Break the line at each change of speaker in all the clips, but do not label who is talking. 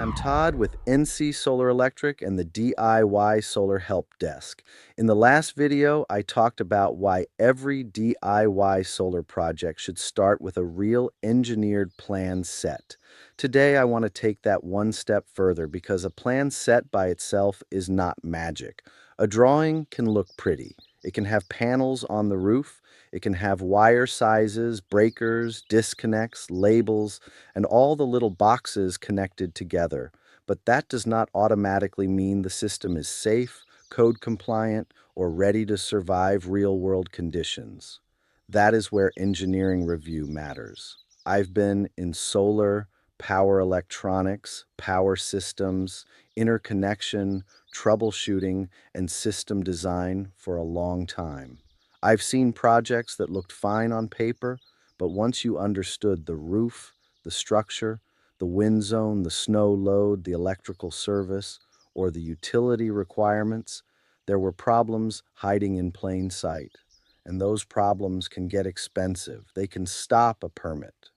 I'm Todd with NC Solar Electric and the DIY Solar Help Desk. In the last video, I talked about why every DIY solar project should start with a real engineered plan set. Today, I want to take that one step further because a plan set by itself is not magic. A drawing can look pretty. It can have panels on the roof. It can have wire sizes, breakers, disconnects, labels, and all the little boxes connected together. But that does not automatically mean the system is safe, code compliant, or ready to survive real-world conditions. That is where engineering review matters. I've been in solar, power electronics, power systems, interconnection, troubleshooting, and system design for a long time. I've seen projects that looked fine on paper, but once you understood the roof, the structure, the wind zone, the snow load, the electrical service, or the utility requirements, there were problems hiding in plain sight. And those problems can get expensive. They can stop a permit.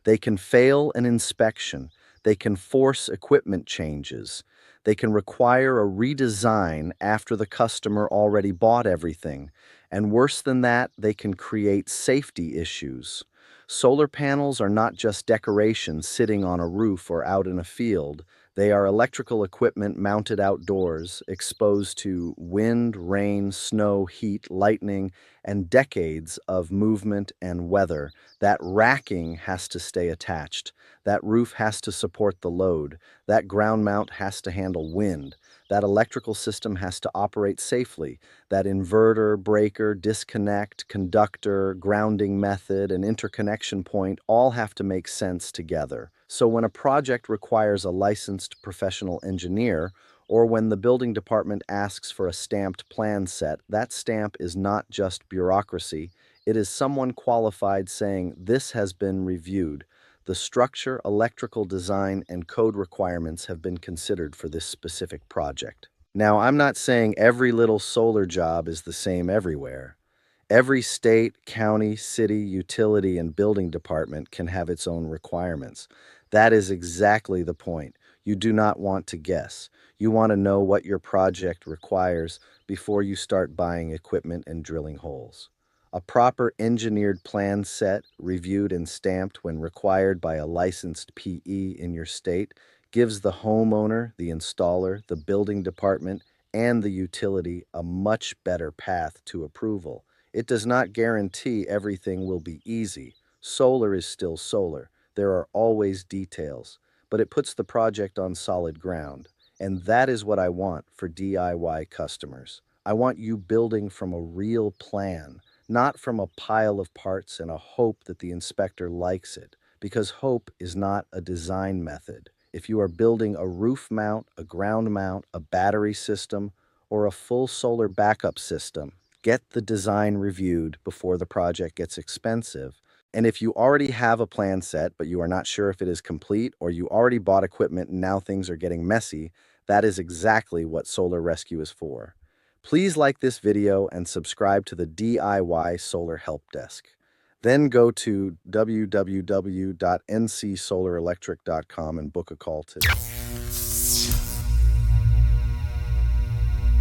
They can fail an inspection. They can force equipment changes. They can require a redesign after the customer already bought everything. And worse than that, they can create safety issues. Solar panels are not just decorations sitting on a roof or out in a field. They are electrical equipment mounted outdoors, exposed to wind, rain, snow, heat, lightning, and decades of movement and weather. That racking has to stay attached. That roof has to support the load. That ground mount has to handle wind. That electrical system has to operate safely. That inverter, breaker, disconnect, conductor, grounding method, and interconnection point all have to make sense together. So when a project requires a licensed professional engineer, or when the building department asks for a stamped plan set, that stamp is not just bureaucracy. It is someone qualified saying, "This has been reviewed. The structure, electrical design, and code requirements have been considered for this specific project." Now, I'm not saying every little solar job is the same everywhere. Every state, county, city, utility, and building department can have its own requirements. That is exactly the point. You do not want to guess. You want to know what your project requires before you start buying equipment and drilling holes. A proper engineered plan set, reviewed and stamped when required by a licensed PE in your state, gives the homeowner, the installer, the building department, and the utility a much better path to approval. It does not guarantee everything will be easy. Solar is still solar. There are always details, but it puts the project on solid ground. And that is what I want for DIY customers. I want you building from a real plan, not from a pile of parts and a hope that the inspector likes it, because hope is not a design method. If you are building a roof mount, a ground mount, a battery system, or a full solar backup system, get the design reviewed before the project gets expensive. And if you already have a plan set, but you are not sure if it is complete, or you already bought equipment and now things are getting messy, that is exactly what Solar Rescue is for. Please like this video and subscribe to the DIY Solar Help Desk. Then go to www.ncsolarelectric.com and book a call today.